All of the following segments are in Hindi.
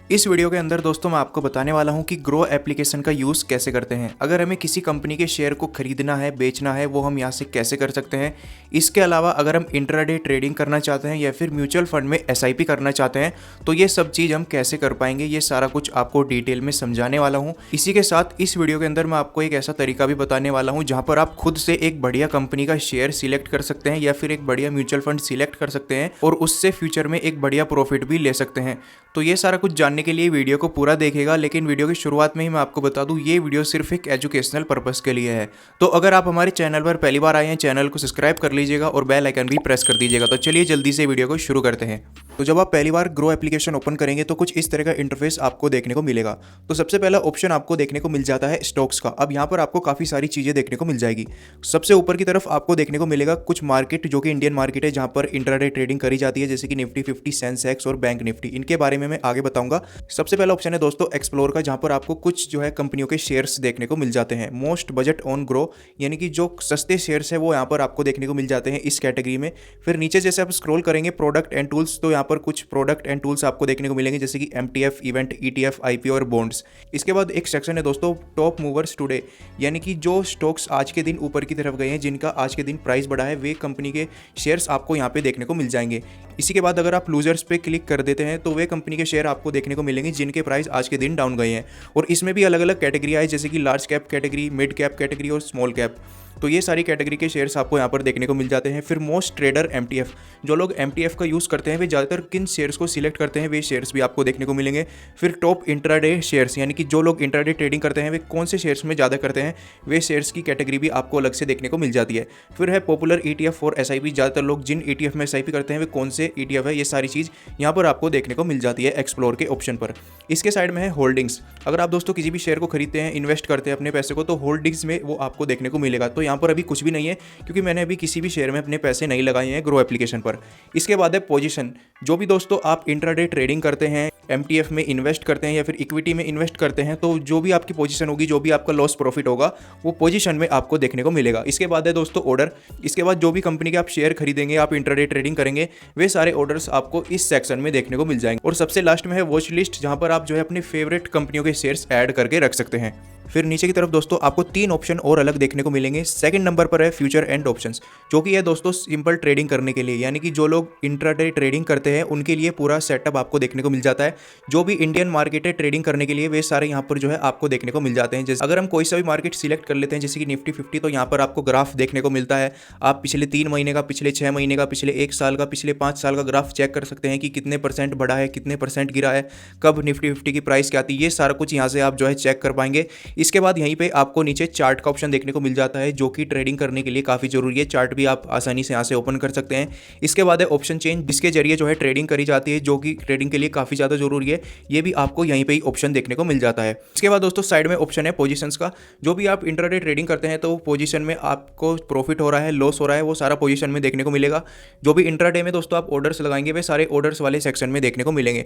इस वीडियो के अंदर दोस्तों मैं आपको बताने वाला हूं कि ग्रो एप्लीकेशन का यूज़ कैसे करते हैं। अगर हमें किसी कंपनी के शेयर को खरीदना है, बेचना है, वो हम यहां से कैसे कर सकते हैं। इसके अलावा अगर हम इंट्राडे ट्रेडिंग करना चाहते हैं या फिर म्यूचुअल फंड में एसआईपी करना चाहते हैं तो ये सब चीज़ हम कैसे कर पाएंगे, ये सारा कुछ आपको डिटेल में समझाने वाला हूँ। इसी के साथ इस वीडियो के अंदर मैं आपको एक ऐसा तरीका भी बताने वाला हूँ जहाँ पर आप खुद से एक बढ़िया कंपनी का शेयर सिलेक्ट कर सकते हैं या फिर एक बढ़िया म्यूचुअल फंड सिलेक्ट कर सकते हैं और उससे फ्यूचर में एक बढ़िया प्रॉफिट भी ले सकते हैं। तो ये सारा कुछ जानने के लिए वीडियो को पूरा देखेगा, लेकिन वीडियो की शुरुआत में ही मैं आपको बता दूं ये वीडियो सिर्फ एक एजुकेशनल पर्पस के लिए है। तो अगर आप हमारे चैनल पर पहली बार आए हैं, चैनल को सब्सक्राइब कर लीजिएगा और बेल आइकन भी प्रेस कर दीजिएगा। तो चलिए जल्दी से वीडियो को शुरू करते हैं। तो जब आप पहली बार ग्रो एप्लीकेशन ओपन करेंगे तो कुछ इस तरह का इंटरफेस आपको देखने को मिलेगा। तो सबसे पहला ऑप्शन आपको देखने को मिल जाता है स्टॉक्स का। अब यहाँ पर आपको काफ़ी सारी चीज़ें देखने को मिल जाएगी। सबसे ऊपर की तरफ आपको देखने को मिलेगा कुछ मार्केट जो कि इंडियन मार्केट है, जहाँ पर इंट्राडे ट्रेडिंग करी जाती है, जैसे कि निफ्टी 50, सेंसेक्स और बैंक निफ्टी। इनके बारे में मैं आगे बताऊंगा। सबसे पहला ऑप्शन है दोस्तों एक्सप्लोर का, जहाँ पर आपको कुछ जो है कंपनियों के शेयर्स देखने को मिल जाते हैं। मोस्ट बजट ऑन ग्रो, यानी कि जो सस्ते शेयर्स है वो यहाँ पर आपको देखने को मिल जाते हैं इस कैटेगरी में। फिर नीचे जैसे आप स्क्रॉल करेंगे प्रोडक्ट एंड टूल्स, तो यहाँ पर कुछ प्रोडक्ट एंड टूल्स आपको देखने को मिलेंगे, जैसे कि एमटीएफ, इवेंट, ईटीएफ, आईपीओ और बॉन्ड्स। इसके बाद एक सेक्शन है दोस्तों टॉप मूवर्स टुडे, यानी कि जो स्टॉक्स आज के दिन ऊपर की तरफ गए हैं, जिनका आज के दिन प्राइस बढ़ा है, वे कंपनी के शेयर्स आपको यहाँ पे देखने को मिल जाएंगे। इसी के बाद अगर आप लूजर्स पे क्लिक कर देते हैं तो वे कंपनी के शेयर आपको देखने को मिलेंगे जिनके प्राइस आज के दिन डाउन गए हैं। और इसमें भी अलग अलग कैटेगरी है, जैसे कि large cap category, mid cap category और स्मॉल कैप। तो ये सारी कैटेगरी के शेयर्स आपको यहाँ पर देखने को मिल जाते हैं। फिर मोस्ट ट्रेडर एमटीएफ, जो लोग एमटीएफ का यूज़ करते हैं वे ज़्यादातर किन शेयर्स को सिलेक्ट करते हैं, वे शेयर्स भी आपको देखने को मिलेंगे। फिर टॉप इंट्राडे शेयर्स, यानी कि जो लोग इंट्राडे ट्रेडिंग करते हैं वे कौन से शेयर्स में ज़्यादा करते हैं, वे शेयर्स की कैटेगरी भी आपको अलग से देखने को मिल जाती है। फिर है पॉपुलर ईटीएफ और एसआईपी, ज़्यादातर लोग जिन ईटीएफ में एसआईपी करते हैं वे कौन से ईटीएफ है, ये सारी चीज़ यहाँ पर आपको देखने को मिल जाती है एक्सप्लोर के ऑप्शन पर। इसके साइड में है होल्डिंग्स। अगर आप दोस्तों किसी भी शेयर को खरीदते हैं, इन्वेस्ट करते हैं अपने पैसे को, तो होल्डिंग्स में वो आपको देखने को मिलेगा। तो यहाँ पर अभी कुछ भी नहीं है क्योंकि मैंने अभी किसी भी शेयर में अपने पैसे नहीं लगाए हैं ग्रो एप्लीकेशन पर। इसके बाद है पोजीशन। जो भी दोस्तों आप इंट्राडे ट्रेडिंग करते हैं, एमटीएफ में इन्वेस्ट करते हैं या फिर इक्विटी में इन्वेस्ट करते हैं, तो जो भी आपकी पोजीशन होगी, जो भी आपका लॉस प्रॉफिट होगा, वो पोजीशन में आपको देखने को मिलेगा। इसके बाद है दोस्तों ऑर्डर। इसके बाद जो भी कंपनी के आप शेयर खरीदेंगे, आप इंट्राडे ट्रेडिंग करेंगे, वे सारे ऑर्डर्स आपको इस सेक्शन में देखने को मिल जाएंगे। और सबसे लास्ट में है वॉच लिस्ट, जहां पर आप जो है अपने फेवरेट कंपनियों के शेयर्स ऐड करके रख सकते हैं। फिर नीचे की तरफ दोस्तों आपको 3 ऑप्शन और अलग देखने को मिलेंगे। सेकंड नंबर पर है फ्यूचर एंड ऑप्शंस, जो कि है दोस्तों सिंपल ट्रेडिंग करने के लिए, यानी कि जो लोग इंट्राडे ट्रेडिंग करते हैं उनके लिए पूरा सेटअप आपको देखने को मिल जाता है। जो भी इंडियन मार्केट है ट्रेडिंग करने के लिए, वे सारे यहाँ पर जो है आपको देखने को मिल जाते हैं। जैसे अगर हम कोई सा भी मार्केट सिलेक्ट कर लेते हैं, जैसे कि निफ्टी 50, तो यहाँ पर आपको ग्राफ देखने को मिलता है। आप पिछले 3 महीने का, पिछले 6 महीने का, पिछले 1 साल का, पिछले 5 साल का ग्राफ चेक कर सकते हैं कि कितने परसेंट बढ़ा है, कितने परसेंट गिरा है, कब निफ्टी 50 की प्राइस क्या थी, ये सारा कुछ यहाँ से आप जो है चेक कर पाएंगे। इसके बाद यहीं पे आपको नीचे चार्ट का ऑप्शन देखने को मिल जाता है, जो कि ट्रेडिंग करने के लिए काफ़ी जरूरी है। चार्ट भी आप आसानी से यहाँ से ओपन कर सकते हैं। इसके बाद है ऑप्शन चेंज, जिसके जरिए जो है ट्रेडिंग करी जाती है, जो कि ट्रेडिंग के लिए काफ़ी ज़्यादा जरूरी है। ये भी आपको यहीं पे ही ऑप्शन देखने को मिल जाता है। इसके बाद दोस्तों साइड में ऑप्शन है पोजीशंस का। जो भी आप इंट्राडे ट्रेडिंग करते हैं तो पोजीशन में आपको प्रॉफिट हो रहा है, लॉस हो रहा है, वो सारा पोजीशन में देखने को मिलेगा। जो भी इंट्राडे में दोस्तों आप ऑर्डर्स लगाएंगे, वे सारे ऑर्डर्स वाले सेक्शन में देखने को मिलेंगे।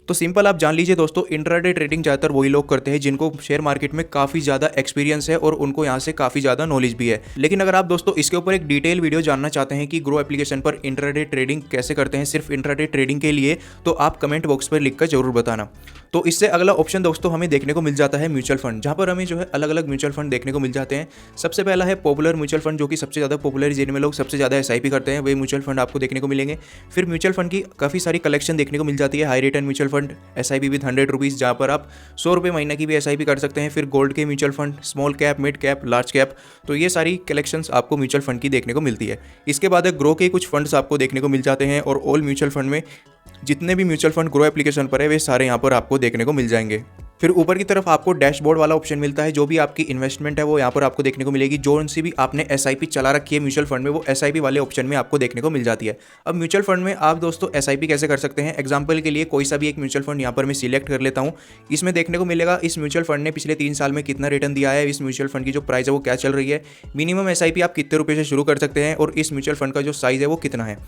तो सिंपल आप जान लीजिए दोस्तों, इंट्राडे ट्रेडिंग ज़्यादातर वही लोग करते हैं जिनको शेयर मार्केट में काफ़ी ज़्यादा एक्सपीरियंस है और उनको यहाँ से काफ़ी ज़्यादा नॉलेज भी है। लेकिन अगर आप दोस्तों इसके ऊपर एक डिटेल वीडियो जानना चाहते हैं कि ग्रो एप्लीकेशन पर इंट्राडे ट्रेडिंग कैसे करते हैं सिर्फ इंट्राडे ट्रेडिंग के लिए, तो आप कमेंट बॉक्स पर लिखकर जरूर बताना। तो इससे अगला ऑप्शन दोस्तों हमें देखने को मिल जाता है म्यूचुअल फंड, जहाँ पर हमें जो है अलग अलग म्यूचुअल फंड देखने को मिल जाते हैं। सबसे पहला है पॉपुलर म्यूचुअल फंड, जो कि सबसे ज़्यादा पॉपुलर, जिनमें लोग सबसे ज़्यादा एसआईपी करते हैं, वे म्यूचुअल फंड आपको देखने को मिलेंगे। फिर म्यूचुअल फंड की काफ़ी सारी कलेक्शन देखने को मिल जाती है। High return mutual fund, SIP with 100 rupees, जहाँ पर आप 100 रुपये महीने की भी एसआईपी कर सकते हैं। फिर गोल्ड के mutual fund, small cap, mid cap, large cap, तो ये सारी कलेक्शंस आपको म्यूचुअल फंड की देखने को मिलती है। इसके बाद ग्रो के कुछ फंड्स आपको देखने को मिल जाते हैं और ऑल म्यूचुअल फंड में जितने भी म्यूचुअल फंड ग्रो एप्लीकेशन पर है, वे सारे यहाँ पर आपको देखने को मिल जाएंगे। फिर ऊपर की तरफ आपको डैशबोर्ड वाला ऑप्शन मिलता है। जो भी आपकी इन्वेस्टमेंट है वो यहाँ पर आपको देखने को मिलेगी। जो उनसे भी आपने एसआईपी चला रखी है म्यूचुअल फंड में, वो एसआईपी वाले ऑप्शन में आपको देखने को मिल जाती है। अब म्यूचुअल फंड में आप दोस्तों एसआईपी कैसे कर सकते हैं, एग्जाम्पल के लिए कोई सा भी एक म्यूचुअल फंड यहाँ पर मैं सिलेक्ट कर लेता हूँ। इसमें देखने को मिलेगा इस म्यूचुअल फंड ने पिछले 3 साल में कितना रिटर्न दिया है, इस म्यूचुअल फंड की जो प्राइस है वो क्या चल रही है, मिनिमम एसआईपी आप कितने रुपये से शुरू कर सकते हैं और इस म्यूचुअल फंड का जो साइज़ है वो कितना है।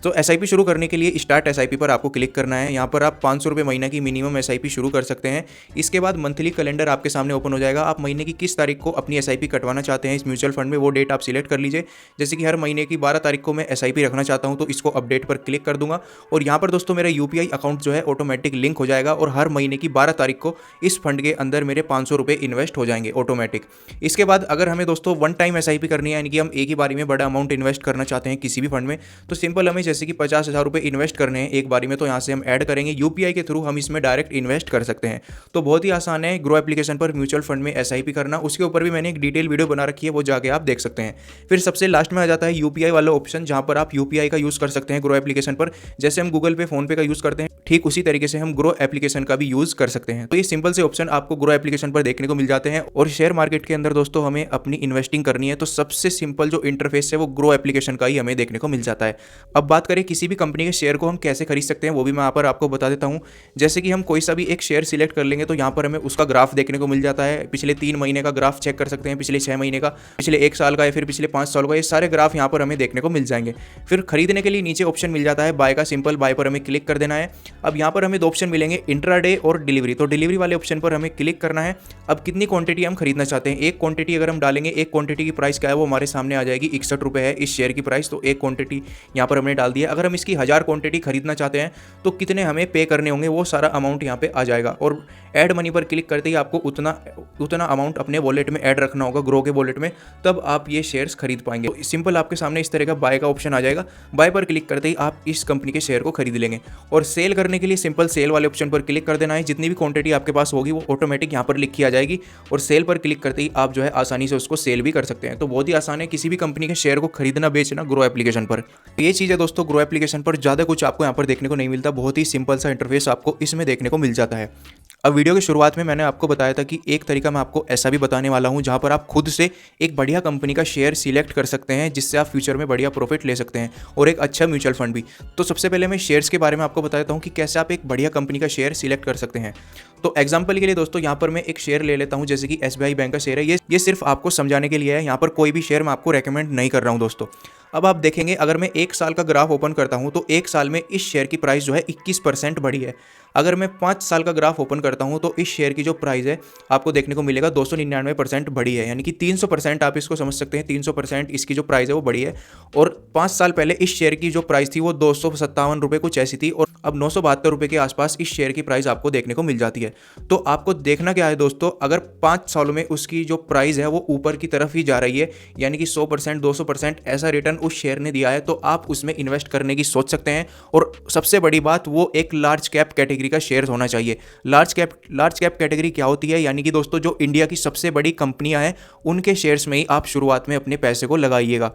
तो एसआईपी शुरू करने के लिए स्टार्ट एसआईपी पर आपको क्लिक करना है। यहाँ पर आप 500 रुपये महीने की मिनिमम एसआईपी शुरू कर सकते हैं। इसके बाद मंथली कैलेंडर आपके सामने ओपन हो जाएगा। आप महीने की किस तारीख को अपनी एसआईपी कटवाना चाहते हैं इस म्यूचुअल फंड में, वो डेट आप सिलेक्ट कर लीजिए। जैसे कि हर महीने की 12 तारीख को मैं एसआईपी रखना चाहता हूं, तो इसको अपडेट पर क्लिक कर दूंगा और यहां पर दोस्तों मेरा यूपीआई अकाउंट जो है ऑटोमेटिक लिंक हो जाएगा और हर महीने की 12 तारीख को इस फंड के अंदर मेरे 500 रुपये इन्वेस्ट हो जाएंगे ऑटोमेटिक। इसके बाद अगर हमें दोस्तों वन टाइम एसआईपी करनी है, यानी कि हम एक ही बारी में बड़ा अमाउंट इन्वेस्ट करना चाहते हैं किसी भी फंड में, तो सिंपल हमें जैसे कि 50,000 रुपये इन्वेस्ट करने हैं एक बारी में, तो यहाँ से हम ऐड करेंगे यूपीआई के थ्रू, हम इसमें डायरेक्ट इन्वेस्ट कर सकते हैं। तो बहुत ही आसान है ग्रो एप्लीकेशन पर म्यूचुअल फंड में एसआईपी करना। उसके ऊपर भी मैंने एक डिटेल वीडियो बना रखी है, वो जाके आप देख सकते हैं। फिर सबसे लास्ट में आ जाता है यूपीआई वाला ऑप्शन, जहां पर आप यूपीआई का यूज कर सकते हैं ग्रो एप्लीकेशन पर। जैसे हम गूगल पे, फोन पे का यूज करते हैं, ठीक उसी तरीके से हम ग्रो एप्लीकेशन का भी यूज कर सकते हैं। तो ये सिंपल से ऑप्शन आपको ग्रो एप्लीकेशन पर देखने को मिल जाते हैं। और शेयर मार्केट के अंदर दोस्तों हमें अपनी इन्वेस्टिंग करनी है, तो सबसे सिंपल जो इंटरफेस है वो ग्रो एप्लीकेशन का ही हमें देखने को मिल जाता है। अब बात करें किसी भी कंपनी के शेयर को हम कैसे खरीद सकते हैं, वो भी मैं यहाँ पर आपको बता देता हूँ। जैसे कि हम कोई सा भी एक शेयर सिलेक्ट कर लेंगे, तो यहाँ पर हमें उसका ग्राफ देखने को मिल जाता है। पिछले 3 महीने का ग्राफ चेक कर सकते हैं, पिछले 6 महीने का, पिछले 1 साल का, या फिर पिछले 5 साल का, ये सारे ग्राफ यहाँ पर हमें देखने को मिल जाएंगे। फिर खरीदने के लिए नीचे ऑप्शन मिल जाता है बाय का, सिंपल बाय पर हमें क्लिक कर देना है। अब यहाँ पर हमें 2 ऑप्शन मिलेंगे, इंट्राडे और डिलीवरी। तो डिलीवरी वाले ऑप्शन पर हमें क्लिक करना है। अब कितनी क्वांटिटी हम खरीदना चाहते हैं, एक क्वांटिटी अगर हम डालेंगे, एक क्वांटिटी की प्राइस क्या है वो हमारे सामने आ जाएगी, 61 रुपये है इस शेयर की प्राइस। तो एक क्वांटिटी यहाँ पर हमने डाल दिया। अगर हम इसकी 1000 क्वांटिटी खरीदना चाहते हैं तो कितने हमें पे करने होंगे, वो सारा अमाउंट यहाँ पे आ जाएगा। और ऐड मनी पर क्लिक करते ही आपको उतना अमाउंट अपने वॉलेट में ऐड रखना होगा, ग्रो के वॉलेट में, तब आप ये शेयर्स खरीद पाएंगे। तो सिंपल आपके सामने इस तरह का बाय का ऑप्शन आ जाएगा। बाय पर क्लिक करते ही आप इस कंपनी के शेयर को खरीद लेंगे। और सेल करने के लिए सिंपल सेल वाले ऑप्शन पर क्लिक कर देना है। जितनी भी क्वांटिटी आपके पास होगी वो ऑटोमेटिक यहाँ पर लिखी आ जाएगी और सेल पर क्लिक करते ही आप जो है आसानी से उसको सेल भी कर सकते हैं। तो बहुत ही आसान है किसी भी कंपनी के शेयर को खरीदना बेचना ग्रो एप्लीकेशन पर। ये चीज़ है दोस्तों ग्रो एप्लीकेशन पर, ज़्यादा कुछ आपको यहाँ पर देखने को नहीं मिलता, बहुत ही सिंपल सा इंटरफेस आपको इसमें देखने को मिल जाता है। अब वीडियो की शुरुआत में मैंने आपको बताया था कि एक तरीका मैं आपको ऐसा भी बताने वाला हूं जहां पर आप खुद से एक बढ़िया कंपनी का शेयर सिलेक्ट कर सकते हैं, जिससे आप फ्यूचर में बढ़िया प्रॉफिट ले सकते हैं और एक अच्छा म्यूचुअल फंड भी। तो सबसे पहले मैं शेयर्स के बारे में आपको बताता हूं कि कैसे आप एक बढ़िया कंपनी का शेयर सिलेक्ट कर सकते हैं। तो एग्जाम्पल के लिए दोस्तों यहाँ पर मैं एक शेयर ले लेता हूँ, जैसे कि SBI बैंक का शेयर है। ये सिर्फ आपको समझाने के लिए है, यहाँ पर कोई भी शेयर मैं आपको रेकमेंड नहीं कर रहा हूँ दोस्तों। अब आप देखेंगे अगर मैं 1 साल का ग्राफ ओपन करता हूँ तो 1 साल में इस शेयर की प्राइस जो है 21% बढ़ी है। अगर मैं 5 साल का ग्राफ ओपन करता हूँ तो इस शेयर की जो प्राइस है आपको देखने को मिलेगा 299% बढ़ी है, यानी कि 300% आप इसको समझ सकते हैं, 300% इसकी जो प्राइस है वो बढ़ी है। और 5 साल पहले इस शेयर की जो प्राइस थी वो 257 रुपये कुछ ऐसी थी और अब 972 रुपये के आसपास इस शेयर की प्राइस आपको देखने को मिल जाती है। तो आपको देखना क्या है दोस्तों, अगर 5 सालों में उसकी जो प्राइस है वो ऊपर की तरफ ही जा रही है, यानी कि 100% 200% ऐसा रिटर्न उस शेयर ने दिया है, तो आप उसमें इन्वेस्ट करने की सोच सकते हैं। और सबसे बड़ी बात, वो एक लार्ज कैप कैटेगरी का शेयर होना चाहिए। लार्ज कैप कैटेगरी क्या होती है, यानी कि दोस्तों जो इंडिया की सबसे बड़ी कंपनियां हैं उनके शेयर्स में ही आप शुरुआत में अपने पैसे को लगाइएगा।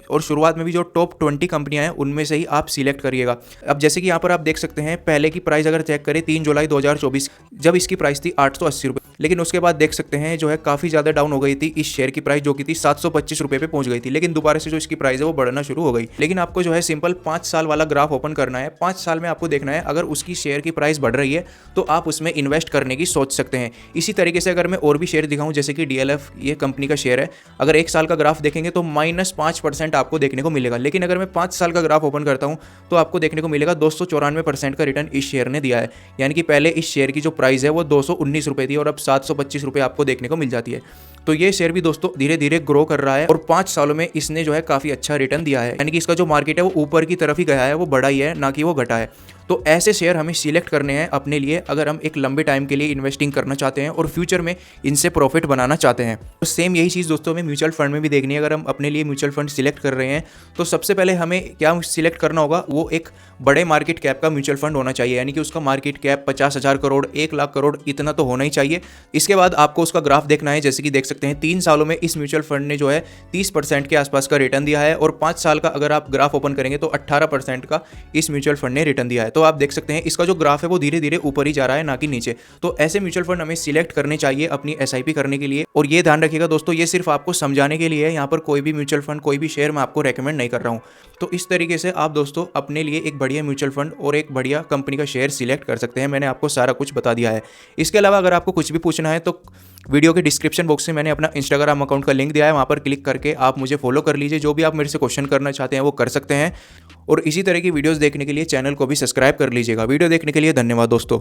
और शुरुआत में भी जो टॉप 20 कंपनियां हैं उनमें से ही आप सिलेक्ट करिएगा। अब जैसे कि यहाँ पर आप देख सकते हैं, पहले की प्राइस अगर चेक करें 3 जुलाई 2024, जब इसकी प्राइस थी 880 रुपये, लेकिन उसके बाद देख सकते हैं जो है काफ़ी ज़्यादा डाउन हो गई थी इस शेयर की प्राइस, जो कि थी 725 रुपये पे पहुंच गई थी। लेकिन दोबारा से जो इसकी प्राइस है वो बढ़ना शुरू हो गई। लेकिन आपको जो है सिंपल 5 साल वाला ग्राफ ओपन करना है। 5 साल में आपको देखना है अगर उसकी शेयर की प्राइस बढ़ रही है तो आप उसमें इन्वेस्ट करने की सोच सकते हैं। इसी तरीके से अगर मैं और भी शेयर दिखाऊँ, जैसे कि DLF ये कंपनी का शेयर है, अगर 1 साल का ग्राफ देखेंगे तो -5% आपको देखने को मिलेगा। लेकिन अगर मैं 5 साल का ग्राफ ओपन करता हूं तो आपको देखने को मिलेगा 294% का रिटर्न इस शेयर ने दिया है। यानी कि पहले इस शेयर की जो प्राइस है वो 219 रुपये थी और अब 725 रुपये आपको देखने को मिल जाती है। तो ये शेयर भी दोस्तों धीरे धीरे ग्रो कर रहा है और 5 सालों में इसने जो है काफ़ी अच्छा रिटर्न दिया है, यानी कि इसका जो मार्केट है वो ऊपर की तरफ ही गया है, वो बढ़ा ही है, ना कि वो घटा है। तो ऐसे शेयर हमें सिलेक्ट करने हैं अपने लिए, अगर हम एक लंबे टाइम के लिए इन्वेस्टिंग करना चाहते हैं और फ्यूचर में इनसे प्रॉफिट बनाना चाहते हैं। तो सेम यही चीज़ दोस्तों हमें म्यूचुअल फंड में भी देखनी है। अगर हम अपने लिए म्यूचुअल फंड सिलेक्ट कर रहे हैं तो सबसे पहले हमें क्या सिलेक्ट करना होगा, वो एक बड़े मार्केट कैप का म्यूचुअल फंड होना चाहिए, यानी कि उसका मार्केट कैप 50,000 करोड़ 1 लाख करोड़ इतना तो होना ही चाहिए। इसके बाद आपको उसका ग्राफ देखना है। जैसे कि देख सकते हैं 3 सालों में इस म्यूचुअल फंड ने जो है 30% के आसपास का रिटर्न दिया है और 5 साल का अगर आप ग्राफ ओपन करेंगे तो 18% का इस म्यूचुअल फंड ने रिटर्न दिया है। तो आप देख सकते हैं इसका जो ग्राफ है वो धीरे धीरे ऊपर ही जा रहा है, ना कि नीचे। तो ऐसे म्यूचुअल फंड हमें सिलेक्ट करने चाहिए अपनी SIP करने के लिए। और ये ध्यान रखिएगा दोस्तों, ये सिर्फ आपको समझाने के लिए है, यहाँ पर कोई भी म्यूचुअल फंड कोई भी शेयर मैं आपको रेकमेंड नहीं कर रहा हूँ। तो इस तरीके से आप दोस्तों अपने लिए एक बढ़िया म्यूचुअल फंड और एक बढ़िया कंपनी का शेयर सिलेक्ट कर सकते हैं। मैंने आपको सारा कुछ बता दिया है। इसके अलावा अगर आपको कुछ भी पूछना है तो वीडियो के डिस्क्रिप्शन बॉक्स में मैंने अपना इंस्टाग्राम अकाउंट का लिंक दिया है, वहाँ पर क्लिक करके आप मुझे फॉलो कर लीजिए। जो भी आप मेरे से क्वेश्चन करना चाहते हैं वो कर सकते हैं। और इसी तरह की वीडियोस देखने के लिए चैनल को भी सब्सक्राइब कर लीजिएगा। वीडियो देखने के लिए धन्यवाद दोस्तों।